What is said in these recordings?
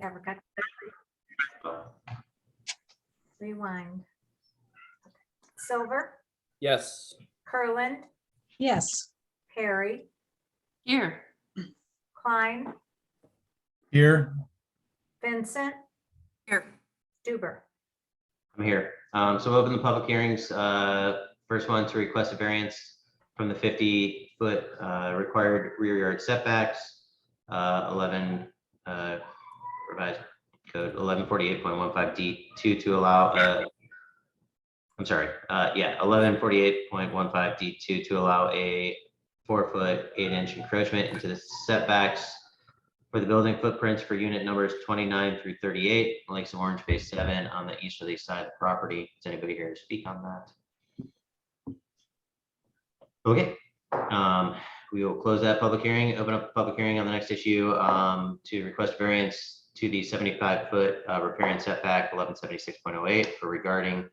Yeah, we got rewind. Silver, Yes. Kurland, Yes. Perry, Here. Klein, Here. Vincent, Here. Stuber. I'm here. So we'll open the public hearings. First one to request a variance from the 50-foot required rear yard setbacks. 11 revised code 1148.15 D2 to allow. I'm sorry. 1148.15 D2 to allow a 4-foot 8-inch encroachment into the setbacks for the building footprints for unit numbers 29 through 38, Lakes of Orange Phase 7 on the easterly side of the property. Is anybody here to speak on that? Okay. We will close that public hearing, open up the public hearing on the next issue to request variance to the 75-foot riparian setback 1176.08 for regrading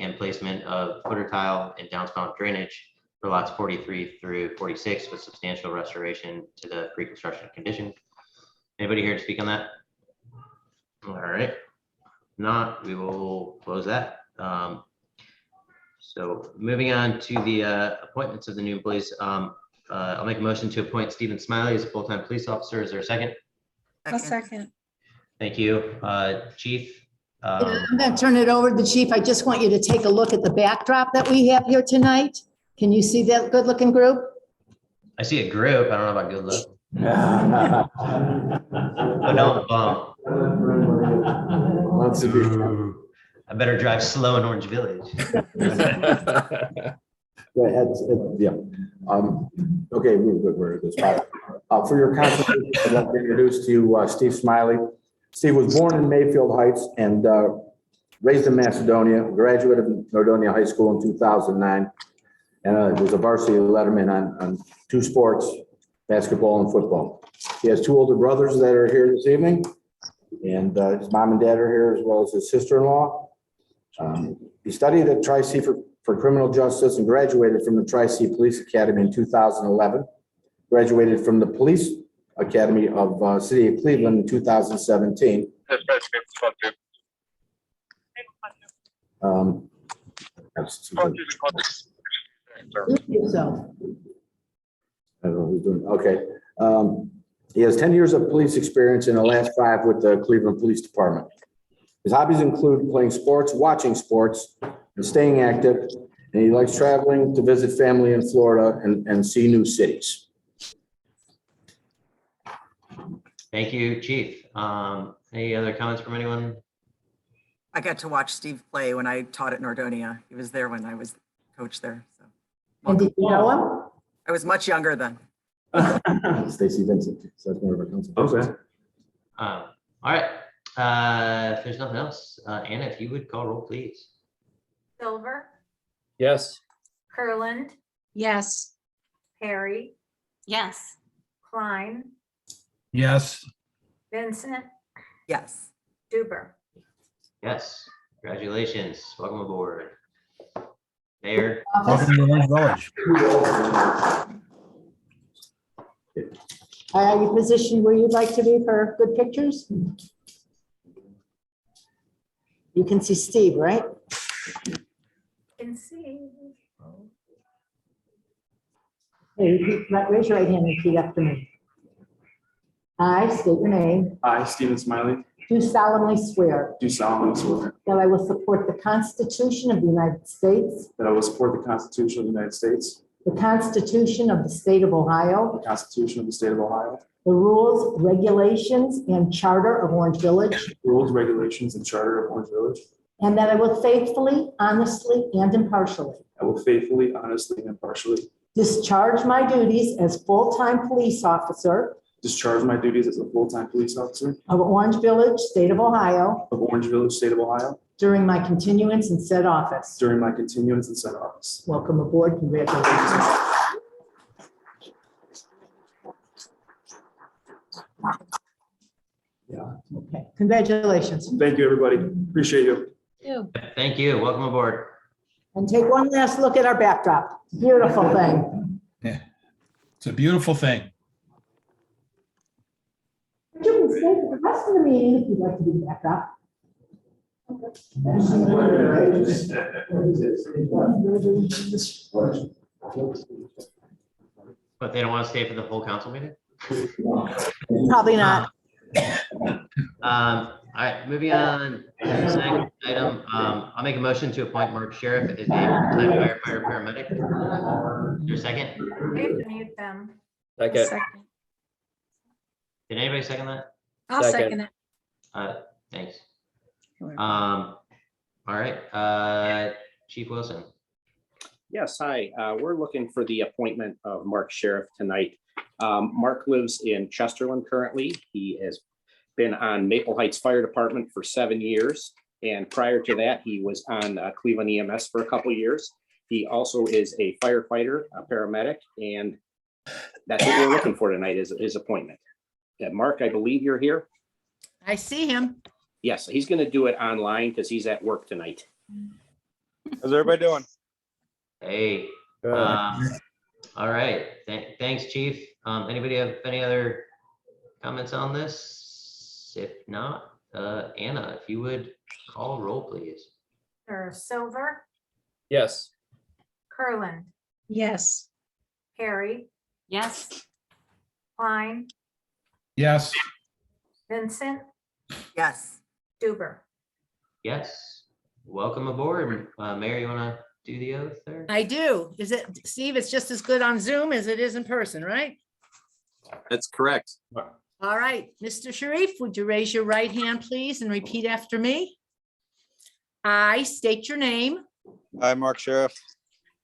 and placement of footer tile and downspout drainage for lots 43 through 46 with substantial restoration to the pre-construction condition. Anybody here to speak on that? All right. If not, we will close that. So moving on to the appointments of the new employees. I'll make a motion to appoint Stephen Smiley as a full-time police officer. Is there a second? A second. Thank you, Chief. I'm going to turn it over to the chief. I just want you to take a look at the backdrop that we have here tonight. Can you see that good-looking group? I see a group. I don't know about good luck. But don't bump. I better drive slow in Orange Village. Yeah. Okay, we're at this spot. For your consideration, I'd like to introduce to you Steve Smiley. Steve was born in Mayfield Heights and raised in Macedonia, graduated of Nordonia High School in 2009, and was a varsity letterman on 2 sports, basketball and football. He has 2 older brothers that are here this evening, and his mom and dad are here, as well as his sister-in-law. He studied at Tri-C for criminal justice and graduated from the Tri-C Police Academy in 2011. Graduated from the Police Academy of City of Cleveland in 2017. Yourself. I don't know who's doing, okay. He has 10 years of police experience in the last 5 with the Cleveland Police Department. His hobbies include playing sports, watching sports, and staying active. And he likes traveling to visit family in Florida and see new cities. Thank you, Chief. Any other comments from anyone? I got to watch Steve play when I taught at Nordonia. He was there when I was coach there. So And did you know him? I was much younger then. Stacy Vincent, so that's one of our council. Okay. All right. If there's nothing else, Anna, if you would call roll, please. Silver, Yes. Kurland, Yes. Perry, Yes. Klein, Yes. Vincent, Yes. Stuber. Yes. Congratulations. Welcome aboard. Mayor. Welcome to Orange Village. Are you positioned where you'd like to be for good pictures? You can see Steve, right? Can see. Hey, raise your right hand and repeat after me. I state your name, I, Stephen Smiley, do solemnly swear do solemnly swear that I will support the Constitution of the United States, that I will support the Constitution of the United States, the Constitution of the State of Ohio, the Constitution of the State of Ohio, the rules, regulations, and charter of Orange Village, rules, regulations, and charter of Orange Village. and that I will faithfully, honestly, and impartially I will faithfully, honestly, and impartially discharge my duties as full-time police officer discharge my duties as a full-time police officer of Orange Village, State of Ohio, of Orange Village, State of Ohio, during my continuance in said office. during my continuance in said office. Welcome aboard. Congratulations. Yeah. Okay, congratulations. Thank you, everybody. Appreciate you. Thank you. Welcome aboard. And take one last look at our backdrop. Beautiful thing. Yeah. It's a beautiful thing. Could you rest of the meeting, if you'd like to do the backdrop. But they don't want to stay for the whole council meeting? Probably not. All right, moving on. To the second item, I'll make a motion to appoint Mark Sheriff as a full-time firefighter paramedic. Is there a second? We have to mute them. Second. Did anybody second that? I'll Second. second it. Thanks. All right, Chief Wilson. Yes, hi. We're looking for the appointment of Mark Sheriff tonight. Mark lives in Chesterland currently. He has been on Maple Heights Fire Department for 7 years. And prior to that, he was on Cleveland EMS for a couple of years. He also is a firefighter, a paramedic, and that's what we're looking for tonight is his appointment. Mark, I believe you're here. I see him. Yes, he's going to do it online because he's at work tonight. How's everybody doing? Hey, Good. all right, thanks, Chief. Anybody have any other comments on this? If not, Anna, if you would call roll, please. Sure. Silver, Yes. Kurland, Yes. Harry, Yes. Klein, Yes. Vincent, Yes. Duber. Yes, welcome aboard. Mayor, you want to do the oath there? I do. Is it, Steve, it's just as good on Zoom as it is in person, right? That's correct. All right, Mr. Sharif, would you raise your right hand, please, and repeat after me? I state your name, I, Mark Sheriff,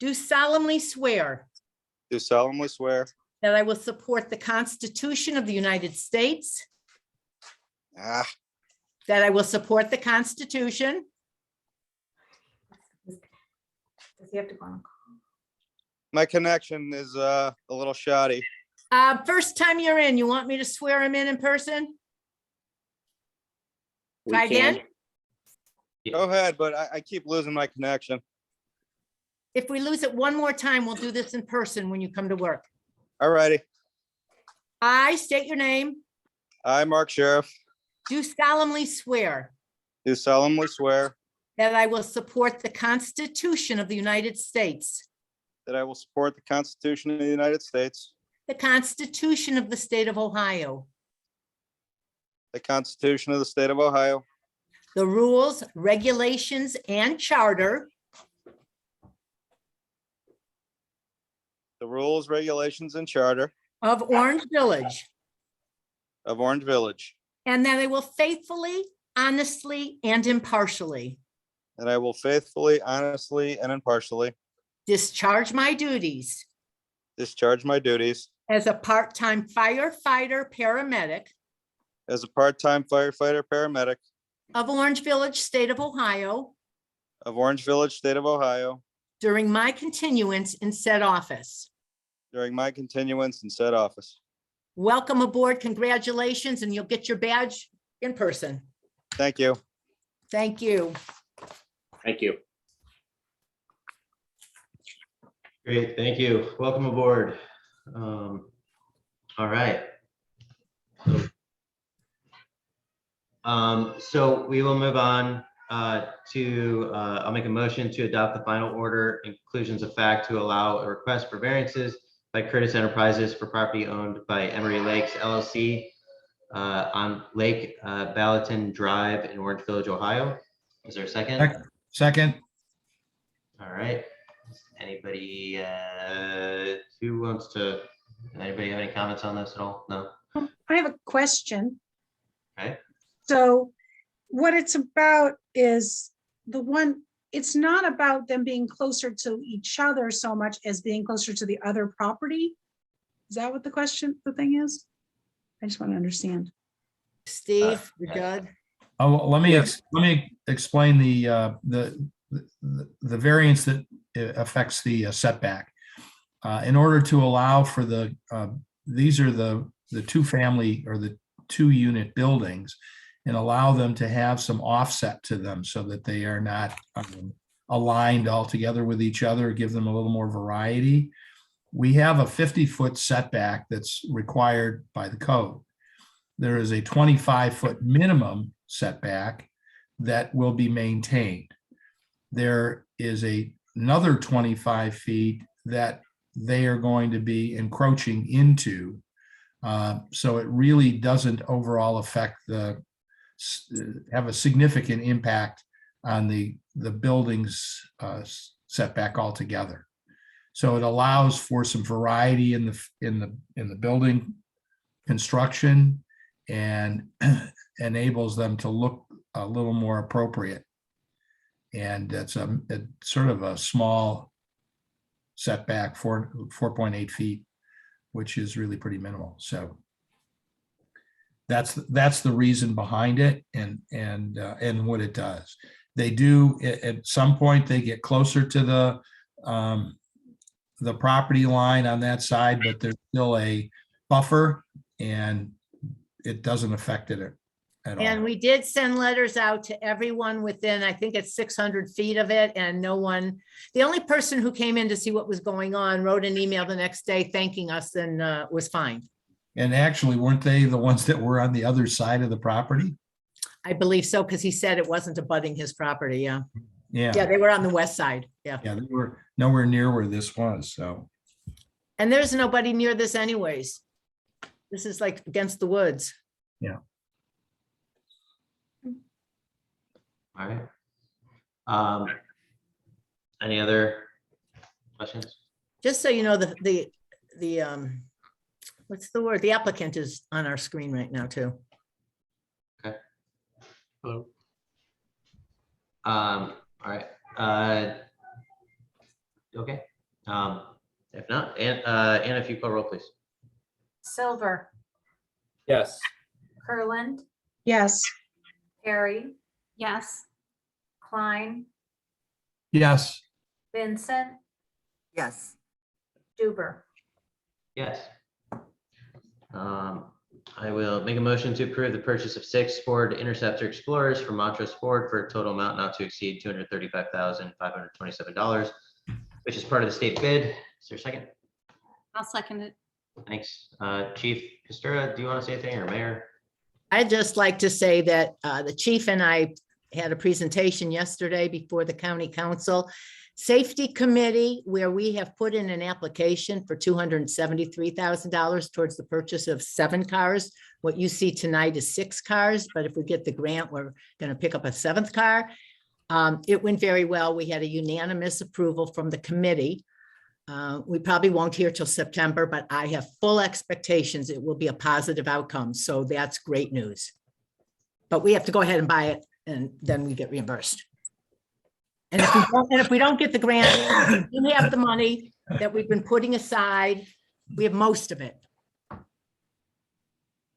do solemnly swear do solemnly swear that I will support the Constitution of the United States, that I will support the Constitution Does he have to go on? my connection is a little shoddy. First time you're in, you want me to swear him in person? We Try can. again? Go ahead, but I keep losing my connection. If we lose it one more time, we'll do this in person when you come to work. All righty. I state your name, I, Mark Sheriff, do solemnly swear do solemnly swear that I will support the Constitution of the United States, that I will support the Constitution of the United States, the Constitution of the State of Ohio, the Constitution of the State of Ohio, the rules, regulations, and charter the rules, regulations, and charter of Orange Village, of Orange Village, and that I will faithfully, honestly, and impartially that I will faithfully, honestly, and impartially discharge my duties discharge my duties as a part-time firefighter paramedic as a part-time firefighter paramedic of Orange Village, State of Ohio, of Orange Village, State of Ohio, during my continuance in said office. during my continuance in said office. Welcome aboard, congratulations, and you'll get your badge in person. Thank you. Thank you. Thank you. Great, thank you. Welcome aboard. All right. So we will move on I'll make a motion to adopt the final order inclusions of fact to allow a request for variances by Curtis Enterprises for property owned by Emery Lakes LLC on Lake Ballatin Drive in Orange Village, Ohio. Is there a second? Second. All right. Anybody anybody have any comments on this at all? No? I have a question. Okay. So what it's about is it's not about them being closer to each other so much as being closer to the other property. Is that what the thing is? I just want to understand. Steve, you're good? Oh, let me explain the variance that affects the setback. In order to allow for these are the two family or the 2-unit buildings, and allow them to have some offset to them so that they are not aligned all together with each other, give them a little more variety. We have a 50-foot setback that's required by the code. there is a 25-foot minimum setback that will be maintained. There is another 25 feet that they are going to be encroaching into. So it really doesn't overall affect have a significant impact on the building's setback altogether. So it allows for some variety in the building construction and enables them to look a little more appropriate. And it's sort of a small setback, 4.8 feet, which is really pretty minimal. So that's the reason behind it and what it does. They do, at some point, they get closer to the property line on that side, but there's still a buffer and it doesn't affect it at all. And we did send letters out to everyone within, I think it's 600 feet of it, and no one, the only person who came in to see what was going on wrote an email the next day thanking us and was fine. And actually, weren't they the ones that were on the other side of the property? I believe so, because he said it wasn't abutting his property, yeah. Yeah. Yeah, they were on the west side, yeah. Yeah, they were nowhere near where this was, so. And there's nobody near this anyways. This is like against the woods. Yeah. All right. Any other questions? Just so you know, the what's the word? The applicant is on our screen right now too. Okay. Hello. All right. Okay. If not, Anna, if you call roll, please. Silver, Yes. Kurland, Yes. Perry. Yes. Klein, Yes. Vincent, Yes. Duber. Yes. I will make a motion to approve the purchase of 6 Ford Interceptor Explorers from Montrose Ford for a total amount not to exceed $235,527, which is part of the state bid. Is there a second? I'll second it. Thanks. Chief Costura, do you want to say anything, or Mayor? I'd just like to say that the chief and I had a presentation yesterday before the county council safety committee, where we have put in an application for $273,000 towards the purchase of 7 cars. What you see tonight is 6 cars, but if we get the grant, we're going to pick up a 7th car. It went very well. We had a unanimous approval from the committee. We probably won't hear till September, but I have full expectations it will be a positive outcome. So that's great news. But we have to go ahead and buy it, and then we get reimbursed. And if we don't get the grant, we have the money that we've been putting aside. We have most of it.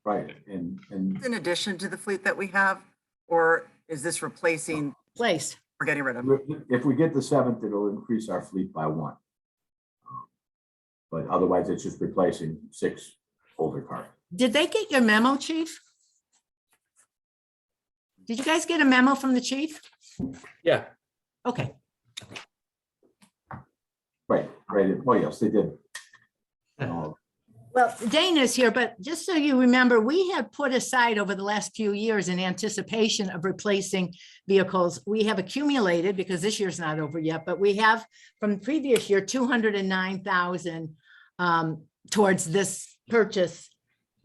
Right, and In addition to the fleet that we have, or is this replacing, Place. we're getting rid of? if we get the 7th, it'll increase our fleet by 1. But otherwise, it's just replacing 6 older cars. Did they get your memo, chief? Did you guys get a memo from the chief? Yeah. Okay. Right. Oh, yes, they did. Well, Dana's here, but just so you remember, we had put aside over the last few years in anticipation of replacing vehicles. We have accumulated, because this year's not over yet, but we have from the previous year, 209,000 towards this purchase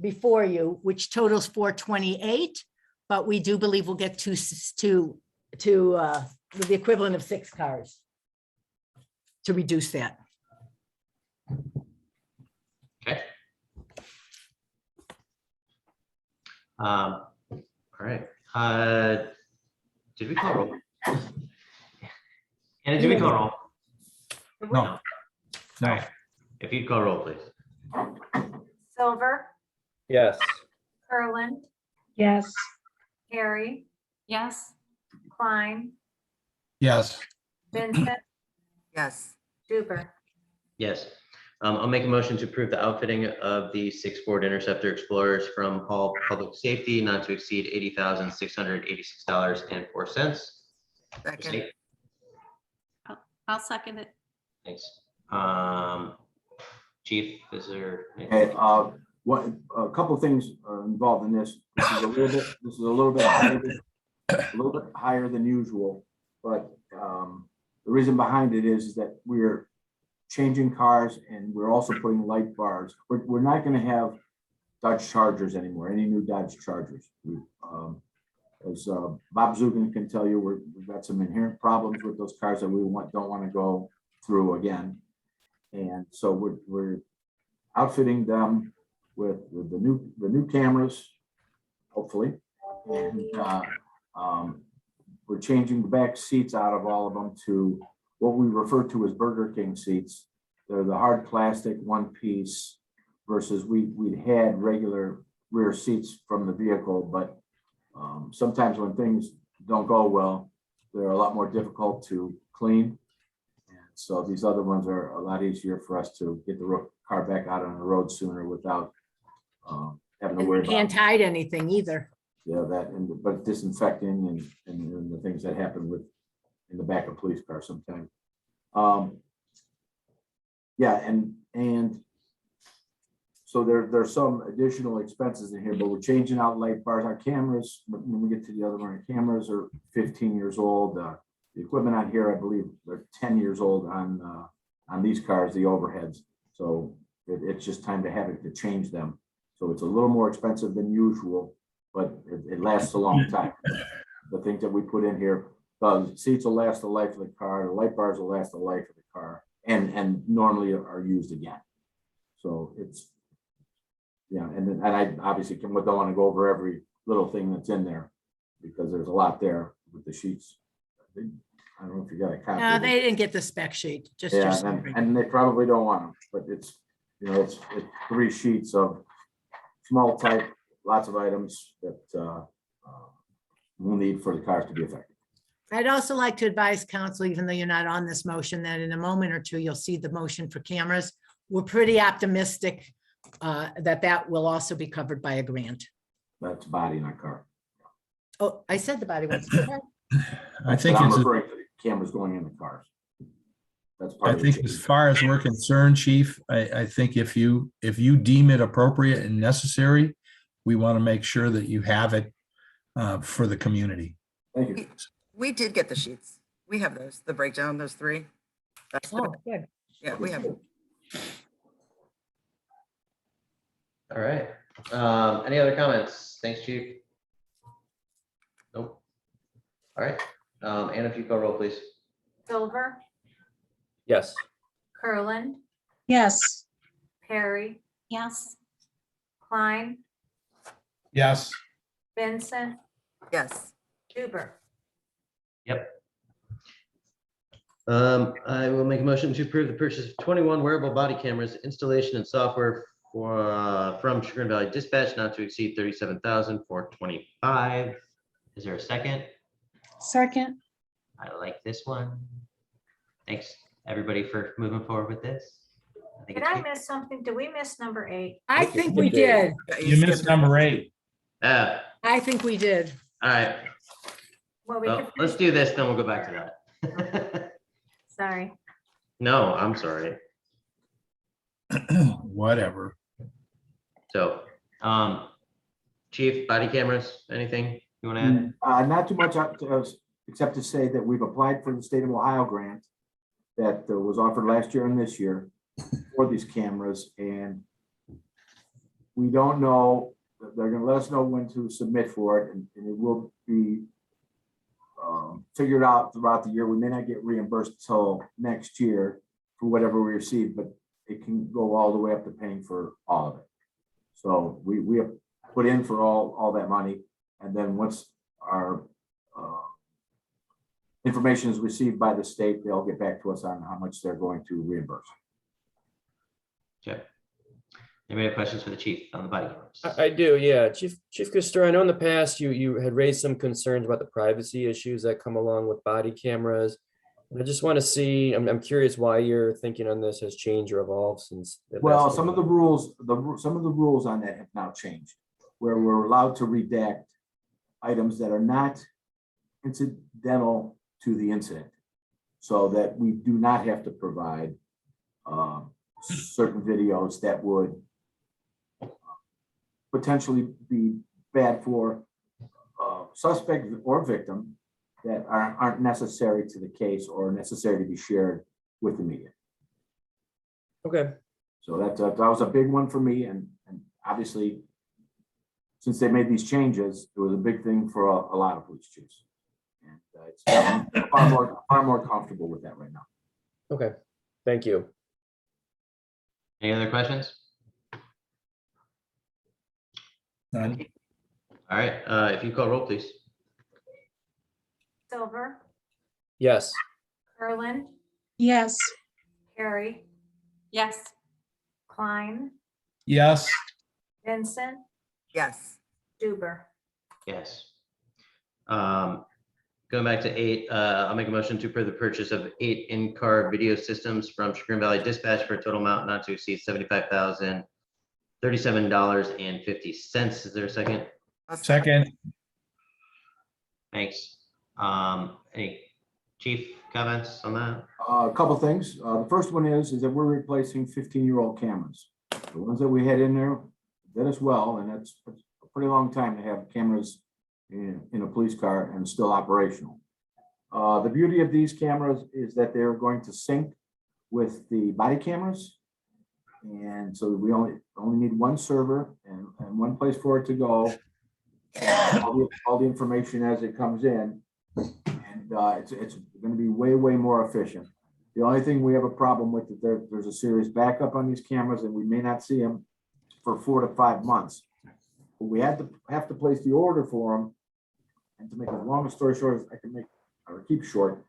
before you, which totals 428. But we do believe we'll get to the equivalent of 6 cars to reduce that. Okay. All right. Did we call roll? Anna, did we call roll? No. All right. If you'd call roll, please. Silver, Yes. Kurland, Yes. Perry. Yes. Klein, Yes. Vincent, Yes. Duber. Yes. I'll make a motion to approve the outfitting of the 6 Ford Interceptor Explorers from Hall Public Safety not to exceed $80,686.04. Second. I'll second it. Thanks. Chief, is there? Okay, a couple of things are involved in this. This is a little bit higher than usual, but the reason behind it is that we're changing cars and we're also putting light bars. We're not going to have Dodge Chargers anymore, any new Dodge Chargers. As Bob Zugan can tell you, we've got some inherent problems with those cars that we don't want to go through again. And so we're outfitting them with the new cameras, hopefully. And we're changing the back seats out of all of them to what we refer to as Burger King seats. They're the hard plastic one piece versus we'd had regular rear seats from the vehicle, but sometimes when things don't go well, they're a lot more difficult to clean. And so these other ones are a lot easier for us to get the car back out on the road sooner without having to And worry you about. can't hide anything either. Yeah, but disinfecting and the things that happen in the back of police cars sometimes. Yeah, and so there's some additional expenses in here, but we're changing out light bars. Our cameras, when we get to the other one, our cameras are 15 years old. The equipment on here, I believe, they're 10 years old on these cars, the overheads. So it's just time to change them. So it's a little more expensive than usual, but it lasts a long time. The things that we put in here, the seats will last the life of the car, the light bars will last the life of the car, and normally are used again. So it's, yeah, and I obviously don't want to go over every little thing that's in there because there's a lot there with the sheets. I don't know if you got a copy. No, of it. they didn't get the spec sheet, just your Yeah, summary. and they probably don't want them, but it's 3 sheets of small type, lots of items that we'll need for the cars to be effective. I'd also like to advise council, even though you're not on this motion, that in a moment or two, you'll see the motion for cameras. We're pretty optimistic that will also be covered by a grant. That's body in our car. Oh, I said the body was. I think But I'm it's, referring to the cameras going in the cars. That's part I of the think change. as far as we're concerned, chief, I think if you deem it appropriate and necessary, we want to make sure that you have it for the community. Thank you. We did get the sheets. We have those, the breakdown, those 3. That's good. Oh, good. Yeah, we have. All right. Any other comments? Thanks, Chief. Nope. All right. Anna, if you call roll, please. Silver, Yes. Curland, Yes. Perry. Yes. Klein, Yes. Vincent, Yes. Huber. Yep. I will make a motion to approve the purchase of 21 wearable body cameras, installation and software from Chagrin Valley Dispatch, not to exceed $37,425. Is there a second? Second. I like this one. Thanks, everybody, for moving forward with this. I think Did it's I good. miss something? Did we miss number 8? I think we did. You missed number 8. Ah, I think we did. all right. Well, we Well, could let's finish- do this, then we'll go back to that. Sorry. No, I'm sorry. Whatever. So, Chief, body cameras, anything you want to add? Not too much except to say that we've applied for the state of Ohio grant that was offered last year and this year for these cameras, and we don't know, they're gonna let us know when to submit for it, and it will be figured out throughout the year. We may not get reimbursed till next year for whatever we receive, but it can go all the way up to paying for all of it. So we have put in for all that money, and then once our information is received by the state, they'll get back to us on how much they're going to reimburse. Okay. Anybody have questions for the chief on the body cameras? I do, yeah. Chief Kuster, I know in the past you had raised some concerns about the privacy issues that come along with body cameras. And I just want to see, I'm curious why your thinking on this has changed or evolved since. Well, some of the rules on that have now changed, where we're allowed to redact items that are not incidental to the incident, so that we do not have to provide certain videos that would potentially be bad for suspect or victim that aren't necessary to the case or necessary to be shared with the media. Okay, So that was a big one for me, and obviously, since they made these changes, it was a big thing for a lot of police chiefs. And it's far more comfortable with that right now. okay. Thank you. Any other questions? None. All right, if you call roll, please. Silver, Yes. Erland, Yes. Harry, Yes. Klein, Yes. Vincent, Yes. Duber. Yes. Going back to 8, I'll make a motion to approve the purchase of 8 in-car video systems from Chagrin Valley Dispatch for a total amount not to exceed $75,037.50. Is there a second? Second. Thanks. Any chief comments on that? A couple things. The first one is that we're replacing 15-year-old cameras. The ones that we had in there did us well, and that's a pretty long time to have cameras in a police car and still operational. The beauty of these cameras is that they're going to sync with the body cameras. And so we only need one server and one place for it to go. All the information as it comes in. And it's going to be way more efficient. The only thing we have a problem with is there's a serious backup on these cameras, and we may not see them for 4 to 5 months. But we have to place the order for them. And to make a long story short, I can make or keep short,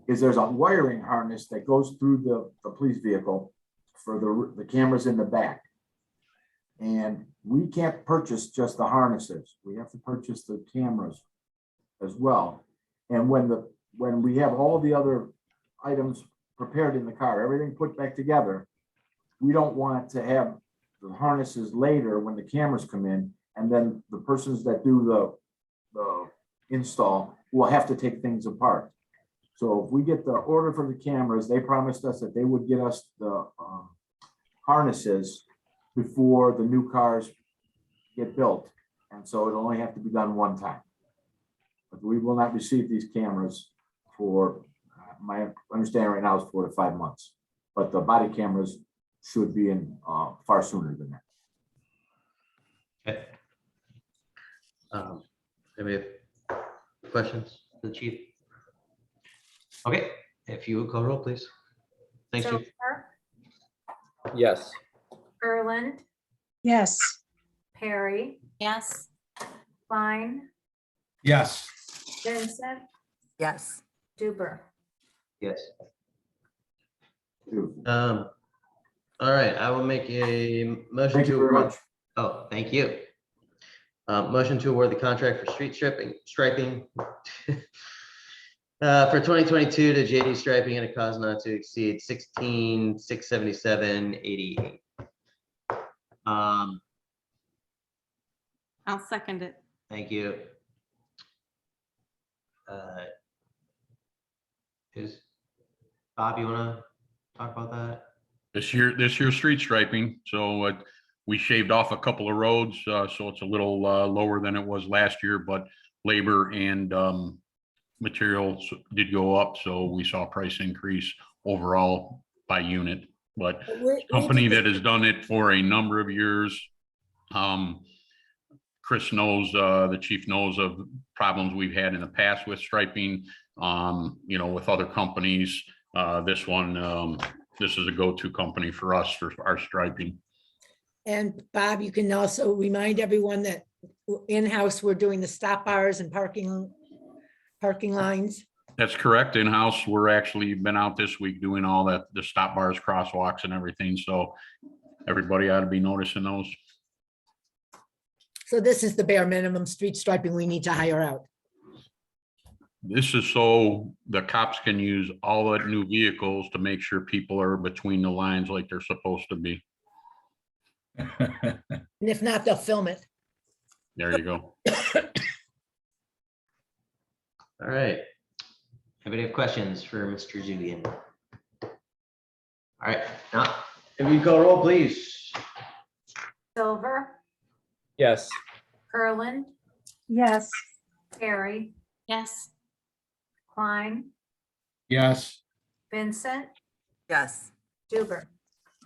is there's a wiring harness that goes through the police vehicle for the cameras in the back. And we can't purchase just the harnesses. We have to purchase the cameras as well. And when we have all the other items prepared in the car, everything put back together, we don't want to have the harnesses later when the cameras come in, and then the persons that do the install will have to take things apart. So if we get the order for the cameras, they promised us that they would get us the harnesses before the new cars get built. And so it'll only have to be done one time. But we will not receive these cameras for, my understanding right now is 4 to 5 months. But the body cameras should be in far sooner than that. Okay. Anybody have questions for the chief? Okay, if you would call roll, please. Thanks, Chief. Silver, Yes. Erland, Yes. Perry, Yes. Klein, Yes. Vincent, Yes. Duber. Yes. Beautiful. All right, I will make a motion Thank you to very award. much. Oh, thank you. Motion to award the contract for street striping for 2022 to JD Striping at a cost not to exceed $16,677.88. I'll second it. Thank you. Bob, you want to talk about that? This year street striping, so we shaved off a couple of roads, so it's a little lower than it was last year, but labor and materials did go up, so we saw a price increase overall by unit. But company that has done it for a number of years, Chris knows, the chief knows of problems we've had in the past with striping, with other companies. This one, this is a go-to company for us for our striping. And Bob, you can also remind everyone that in-house, we're doing the stop bars and parking lines. That's correct. In-house, we're actually been out this week doing all that, the stop bars, crosswalks and everything. So everybody ought to be noticing those. So this is the bare minimum street striping we need to hire out. This is so the cops can use all the new vehicles to make sure people are between the lines like they're supposed to be. And if not, they'll film it. There you go. All right. Anybody have questions for Mr. Zugian? All right, now, if you call roll, please. Silver, Yes. Kurland, Yes. Perry, Yes. Klein, Yes. Vincent, Yes. Duber.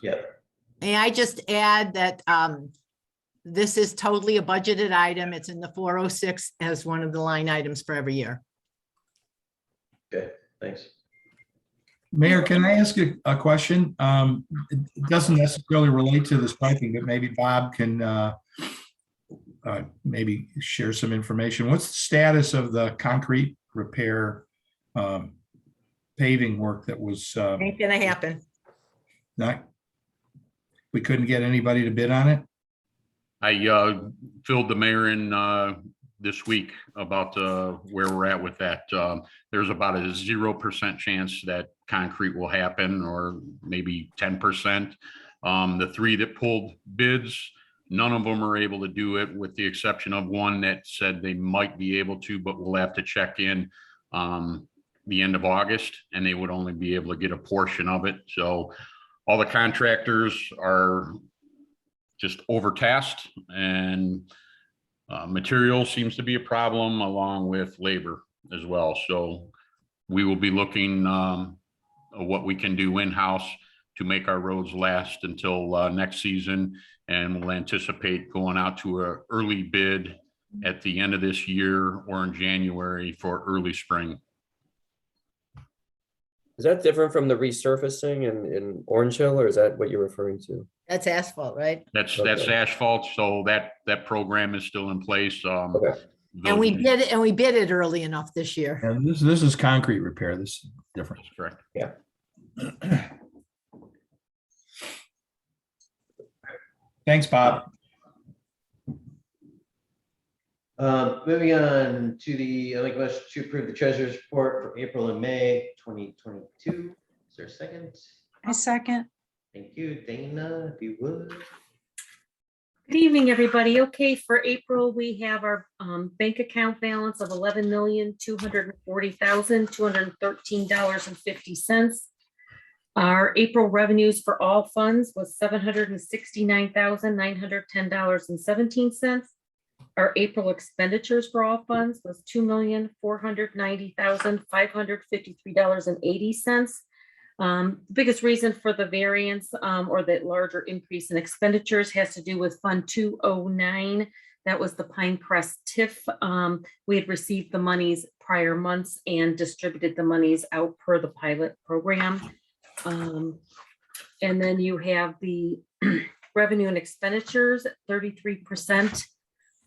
Yep. May I just add that this is totally a budgeted item. It's in the 406 as one of the line items for every year. Okay, thanks. Mayor, can I ask a question? It doesn't necessarily relate to the striping, but maybe Bob can maybe share some information. What's the status of the concrete repair paving work that was Ain't gonna happen. not, we couldn't get anybody to bid on it? I filled the mayor in this week about where we're at with that. There's about a 0% chance that concrete will happen, or maybe 10%. The three that pulled bids, none of them are able to do it, with the exception of one that said they might be able to, but we'll have to check in the end of August, and they would only be able to get a portion of it. So all the contractors are just overtasked, and material seems to be a problem, along with labor as well. So we will be looking at what we can do in-house to make our roads last until next season. And we'll anticipate going out to an early bid at the end of this year or in January for early spring. Is that different from the resurfacing in Orange Hill, or is that what you're referring to? That's asphalt, right? That's Okay. asphalt, so that program is still in place. Okay. And we did it, and we bid it early enough this year. And this is concrete repair. This is different. That's correct. Yeah. Thanks, Bob. Moving on to I'll make a motion to approve the treasurer's report for April and May 2022. Is there a second? I second. Thank you, Dana, if you would. Good evening, everybody. Okay, for April, we have our bank account balance of $11,240,213.50. Our April revenues for all funds was $769,910.17. Our April expenditures for all funds was $2,490,553.80. The biggest reason for the variance or the larger increase in expenditures has to do with Fund 209. That was the Pinecrest TIF. We had received the monies prior months and distributed the monies out per the pilot program. And then you have the revenue and expenditures, 33%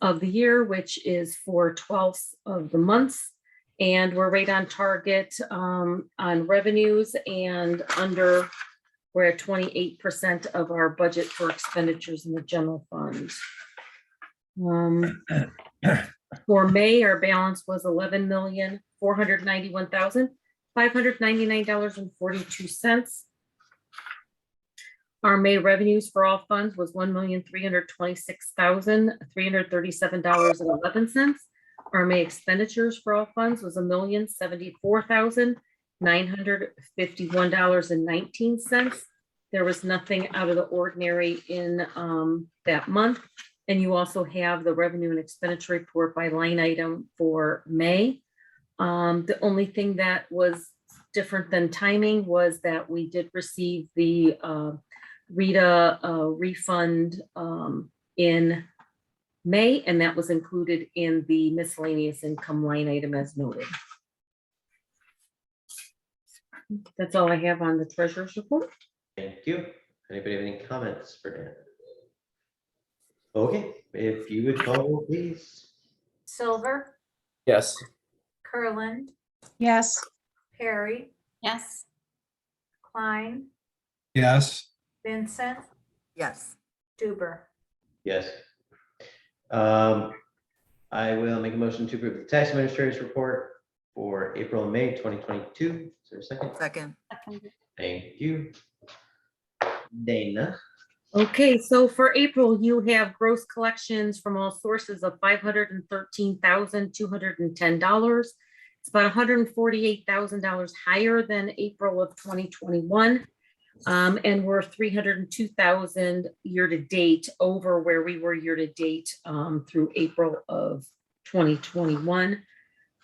of the year, which is for 12ths of the months. And we're right on target on revenues, and we're at 28% of our budget for expenditures in the general fund. For May, our balance was $11,491,599.42. Our May revenues for all funds was $1,326,337.11. Our May expenditures for all funds was $1,074,951.19. There was nothing out of the ordinary in that month. And you also have the revenue and expenditure report by line item for May. The only thing that was different than timing was that we did receive the RITA refund in May, and that was included in the miscellaneous income line item as noted. That's all I have on the treasurer's report. Thank you. Anybody have any comments for Dan? Okay, if you would call, please. Silver, Yes. Kurland, Yes. Perry, Yes. Klein, Yes. Vincent, Yes. Duber. Yes. I will make a motion to approve the tax administrator's report for April and May 2022. Is there a second? Second. Thank you. Dana. Okay, so for April, you have gross collections from all sources of $513,210. It's about $148,000 higher than April of 2021. And we're 302,000 year-to-date over where we were year-to-date through April of 2021.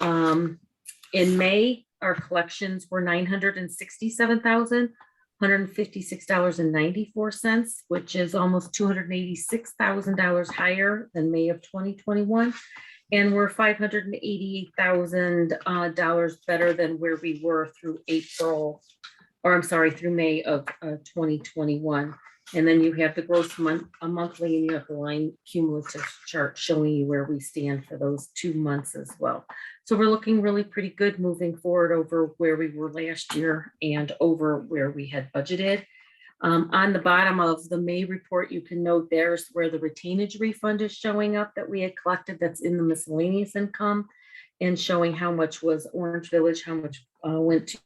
In May, our collections were $967,156.94, which is almost $286,000 higher than May of 2021. And we're $588,000 better than where we were through through May of 2021. And then you have the gross monthly, and you have the line cumulative chart showing you where we stand for those 2 months as well. So we're looking really pretty good moving forward over where we were last year and over where we had budgeted. On the bottom of the May report, you can note there's where the retainage refund is showing up that we had collected, that's in the miscellaneous income, and showing how much was Orange Village, how much went to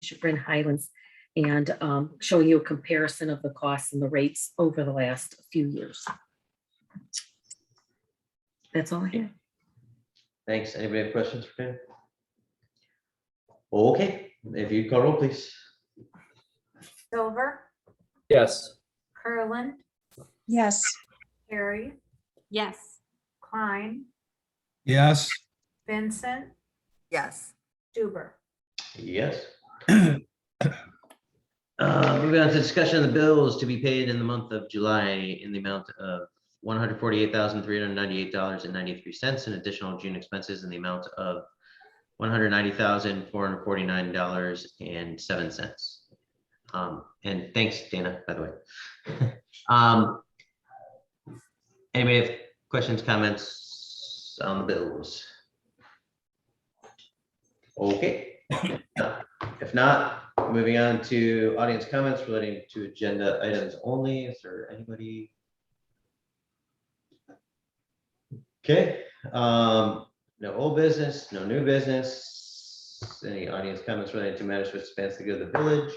Chagrin Highlands, and showing you a comparison of the costs and the rates over the last few years. That's all I have. Thanks. Anybody have questions for Pam? Okay, if you call roll, please. Silver, Yes. Curlin, Yes. Perry, Yes. Klein, Yes. Vincent, Yes. Duber. Yes. Moving on to discussion of the bills to be paid in the month of July in the amount of $148,398.93 and additional June expenses in the amount of $190,449.07. And thanks, Dana, by the way. Anybody have questions, comments on the bills? Okay. If not, moving on to audience comments relating to agenda items only. Is there anybody? Okay, no old business, no new business. Any audience comments related to matters which spans the good of the village?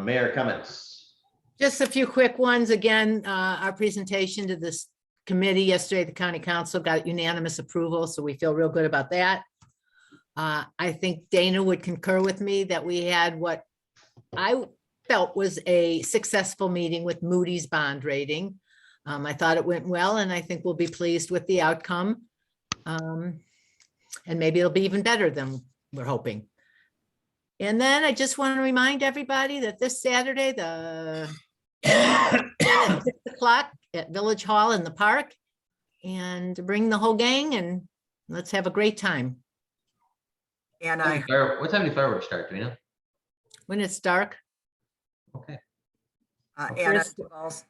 Mayor comments. Just a few quick ones. Again, our presentation to this committee yesterday, the county council got unanimous approval, so we feel real good about that. I think Dana would concur with me that we had what I felt was a successful meeting with Moody's bond rating. I thought it went well, and I think we'll be pleased with the outcome. And maybe it'll be even better than we're hoping. And then I just want to remind everybody that this Saturday, at 6 o'clock at Village Hall in the park, and to bring the whole gang, and let's have a great time. And What time do fireworks start? Do we know? When it's dark. Okay. Anna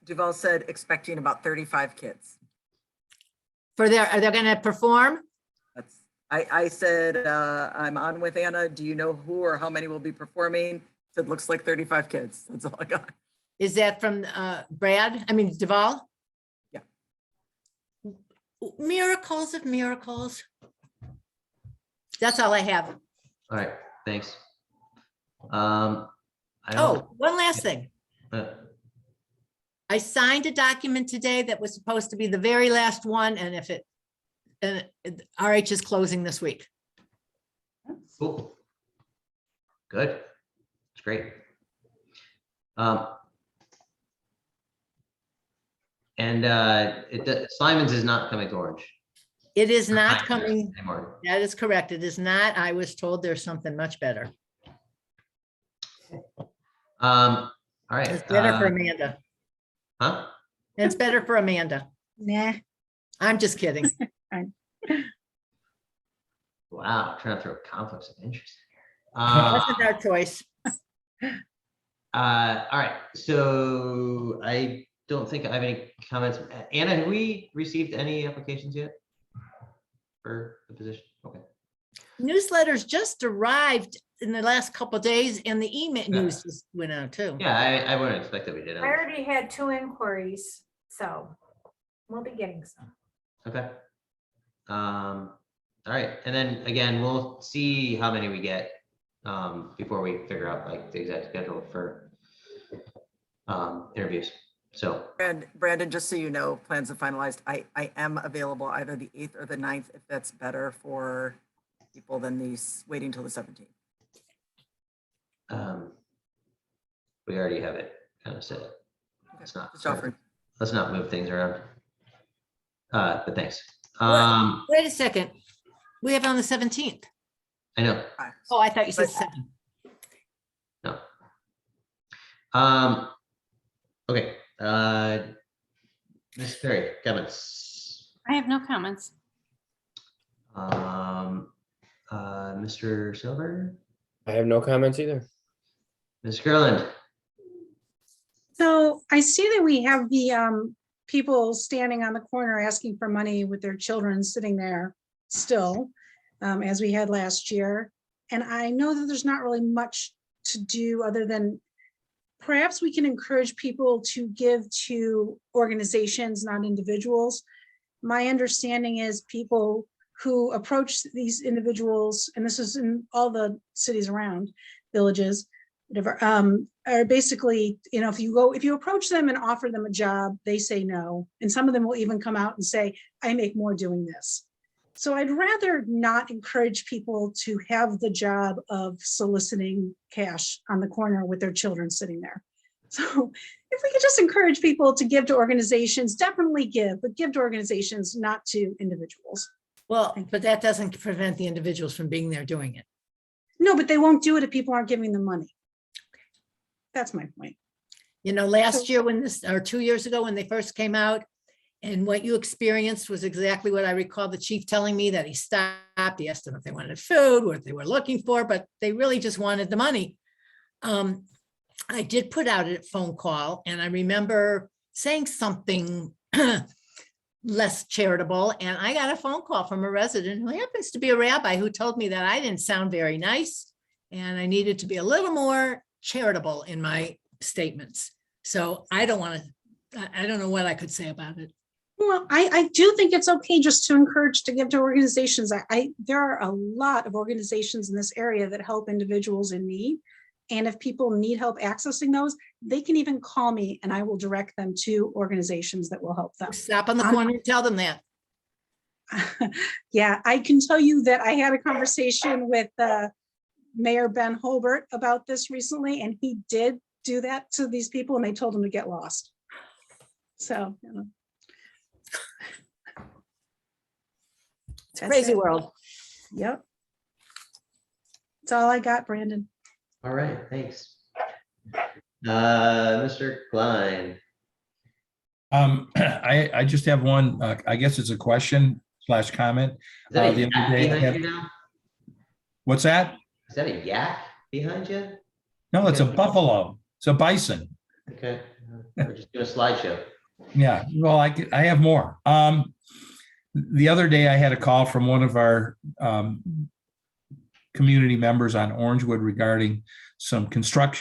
Duval said expecting about 35 kids. Are they going to perform? I said, I'm on with Anna. Do you know who or how many will be performing? Said, looks like 35 kids. That's all I got. Is that from Duval? Yeah. Miracles of miracles. That's all I have. All right, thanks. One last thing. I signed a document today that was supposed to be the very last one, and RH is closing this week. Cool. Good. It's great. Slimans is not coming to Orange. It is not coming. Anymore. That is correct. It is not. I was told there's something much better. All right. It's better for Amanda. Huh? It's better for Amanda. Nah. I'm just kidding. Wow, trying to throw conflicts of interest in here. Wasn't our choice. All right, so I don't think I have any comments. Anna, have we received any applications yet for the position? Okay. Newsletters just arrived in the last couple of days, and the email news just went out too. Yeah, I wouldn't expect that we did. I already had 2 inquiries, so we'll be getting some. Okay. All right, and then again, we'll see how many we get before we figure out like the exact schedule for interviews. So Brandon, just so you know, plans are finalized. I am available either the 8th or the 9th, if that's better for people than these waiting till the 17th. We already have it kind of set. Let's not, Just offering. let's not move things around. But thanks. Wait a second. We have on the 17th. I know, Oh, I thought you said 7. no. Okay, Ms. Perry, comments? I have no comments. Mr. Silver, I have no comments either. Ms. Gerland, So I see that we have the people standing on the corner asking for money with their children sitting there still, as we had last year. And I know that there's not really much to do other than perhaps we can encourage people to give to organizations, not individuals. My understanding is people who approach these individuals, and this is in all the cities around, villages, whatever, are basically, you know, if you approach them and offer them a job, they say no. And some of them will even come out and say, I make more doing this. So I'd rather not encourage people to have the job of soliciting cash on the corner with their children sitting there. So if we could just encourage people to give to organizations, definitely give, but give to organizations, not to individuals. Well, but that doesn't prevent the individuals from being there doing it. No, but they won't do it if people aren't giving them money. That's my point. You know, last year when this, or 2 years ago, when they first came out, and what you experienced was exactly what I recall the chief telling me, that he stopped, he asked them if they wanted food, what they were looking for, but they really just wanted the money. I did put out a phone call, and I remember saying something less charitable, and I got a phone call from a resident who happens to be a rabbi, who told me that I didn't sound very nice and I needed to be a little more charitable in my statements. So I don't know what I could say about it. Well, I do think it's okay just to encourage to give to organizations. There are a lot of organizations in this area that help individuals in need. And if people need help accessing those, they can even call me and I will direct them to organizations that will help them. Stop on the corner and tell them that. Yeah, I can tell you that I had a conversation with Mayor Ben Holbert about this recently, and he did do that to these people and they told him to get lost. So, you know. It's a crazy world. Yep. That's all I got, Brandon. all right, thanks. Mr. Klein, I just have one, I guess it's a question / comment. is that a The other yak day I behind had- you now? What's that? Is that a yak behind you? No, it's a buffalo. It's a bison. Okay, we're just doing a slideshow. Yeah, well, I have more. The other day I had a call from one of our community members on Orangewood regarding some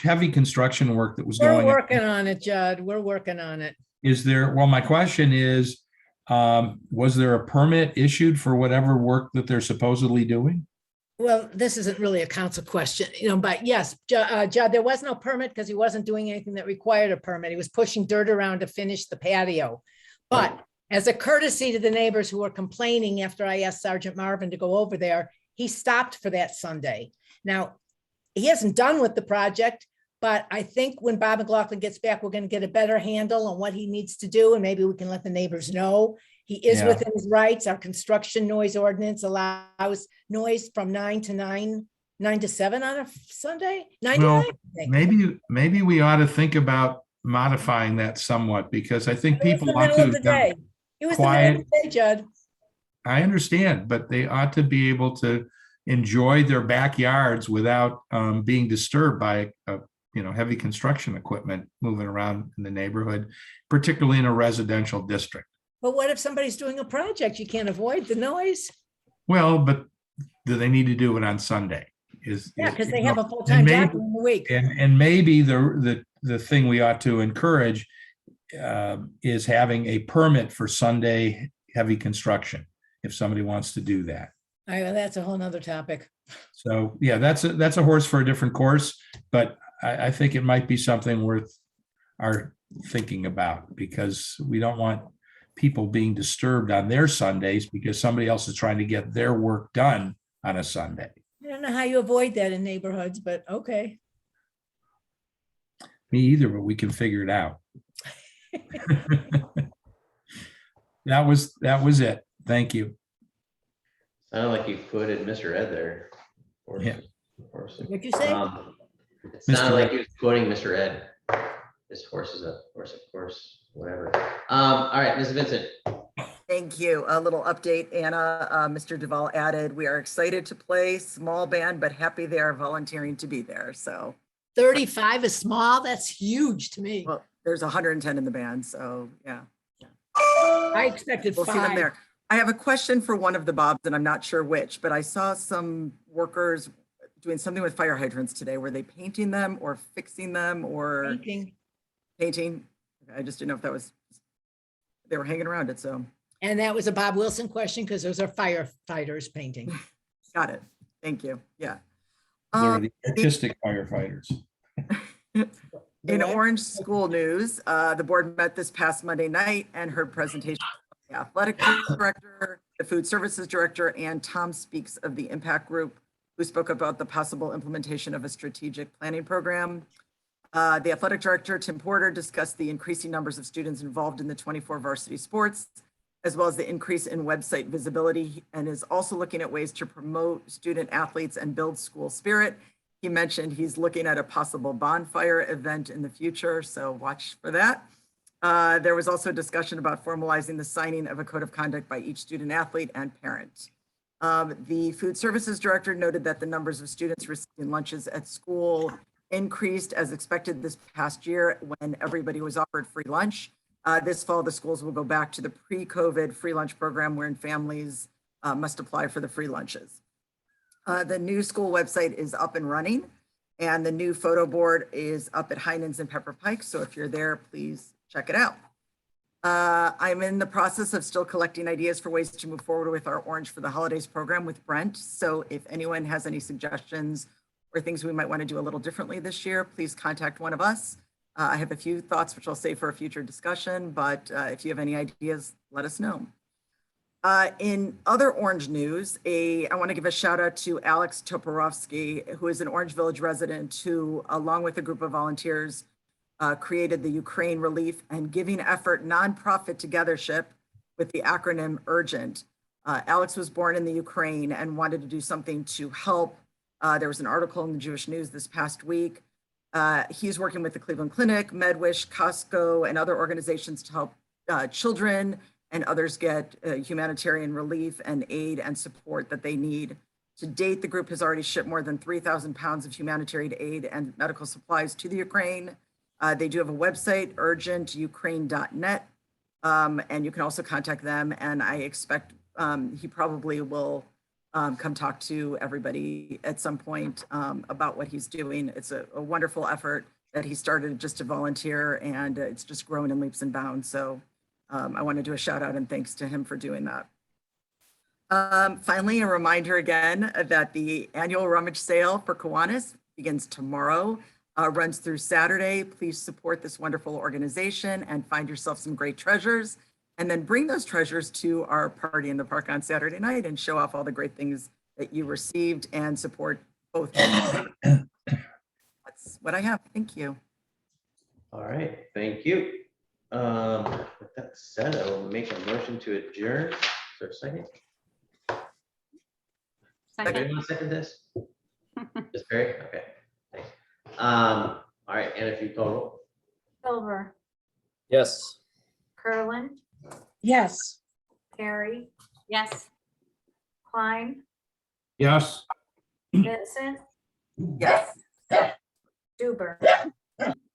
heavy construction work that was We're going on. working on it, Judd. We're working on it. Well, my question is, was there a permit issued for whatever work that they're supposedly doing? Well, this isn't really a council question, you know, but yes, Judd, there was no permit because he wasn't doing anything that required a permit. He was pushing dirt around to finish the patio. But as a courtesy to the neighbors who were complaining after I asked Sergeant Marvin to go over there, he stopped for that Sunday. Now, he hasn't done with the project, but I think when Bob McLaughlin gets back, we're going to get a better handle on what he needs to do, and maybe we can let the neighbors know. He is Yeah. within his rights. Our construction noise ordinance allows noise from 9 to 7 on a Sunday, 9 to Well, 9. I think. maybe we ought to think about modifying that somewhat, because I think It was people the want middle of the to. day. It was the middle of the day, Judd. I understand, but they ought to be able to enjoy their backyards without being disturbed by heavy construction equipment moving around in the neighborhood, particularly in a residential district. But what if somebody's doing a project? You can't avoid the noise. Well, but do they need to do it on Sunday? Yeah, because they you have know, a full-time and job maybe- during the week. And maybe the thing we ought to encourage is having a permit for Sunday heavy construction, if somebody wants to do that. That's a whole nother topic. So, yeah, that's a horse for a different course, but I think it might be something worth our thinking about, because we don't want people being disturbed on their Sundays because somebody else is trying to get their work done on a Sunday. I don't know how you avoid that in neighborhoods, but okay. Me either, but we can figure it out. That was it. Thank you. Sounded like you quoted Mr. Ed there. Yeah. What'd you say? It sounded Mr. like Ed. he was quoting Mr. Ed. This horse is a horse, of course, whatever. All right, Ms. Vincent. Thank you. A little update, Anna. Mr. Duval added, we are excited to play, small band, but happy they are volunteering to be there. So 35 is small. That's huge to me. well, there's 110 in the band, so yeah. I expected We'll see them 5. there. I have a question for one of the Bobs, and I'm not sure which, but I saw some workers doing something with fire hydrants today. Were they painting them or fixing them or painting? I just didn't know if that was, they were hanging around it, so. And that was a Bob Wilson question because those are firefighters painting. Got it. Thank you. Yeah. They're the artistic firefighters. In Orange School news, the board met this past Monday night and heard presentation from the athletic director, the food services director, and Tom Speaks of the Impact Group, who spoke about the possible implementation of a strategic planning program. The athletic director, Tim Porter, discussed the increasing numbers of students involved in the 24 varsity sports, as well as the increase in website visibility, and is also looking at ways to promote student athletes and build school spirit. He mentioned he's looking at a possible bonfire event in the future, so watch for that. There was also a discussion about formalizing the signing of a code of conduct by each student athlete and parent. The food services director noted that the numbers of students receiving lunches at school increased as expected this past year when everybody was offered free lunch. This fall, the schools will go back to the pre-COVID free lunch program wherein families must apply for the free lunches. The new school website is up and running, and the new photo board is up at Heinen's and Pepper Pike. So if you're there, please check it out. I'm in the process of still collecting ideas for ways to move forward with our Orange for the Holidays program with Brent. So if anyone has any suggestions or things we might want to do a little differently this year, please contact one of us. I have a few thoughts, which I'll save for a future discussion, but if you have any ideas, let us know. In other Orange news, I want to give a shout out to Alex Toporowski, who is an Orange Village resident who, along with a group of volunteers, created the Ukraine Relief and Giving Effort Nonprofit Togethership with the acronym URGENT. Alex was born in the Ukraine and wanted to do something to help. There was an article in the Jewish News this past week. He's working with the Cleveland Clinic, MedWish, Costco, and other organizations to help children and others get humanitarian relief and aid and support that they need. To date, the group has already shipped more than 3,000 pounds of humanitarian aid and medical supplies to the Ukraine. They do have a website, urgentukraine.net, and you can also contact them. And I expect he probably will come talk to everybody at some point about what he's doing. It's a wonderful effort that he started just to volunteer, and it's just grown in leaps and bounds. So I want to do a shout out and thanks to him for doing that. Finally, a reminder again that the annual rummage sale for Kiwanis begins tomorrow, runs through Saturday. Please support this wonderful organization and find yourself some great treasures, and then bring those treasures to our party in the park on Saturday night and show off all the great things that you received and support both. That's what I have. Thank you. All right, thank you. With that said, I will make a motion to adjourn. Is there a second? Anybody want to second this? Just Barry? Okay, thanks. All right, and if you call roll. Silver, Yes. Curlin, Yes. Perry. Yes. Klein, Yes. Vincent, Yes. Duber.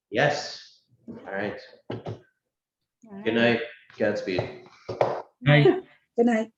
Yes. All right. Good night, Godspeed. Night. Good night.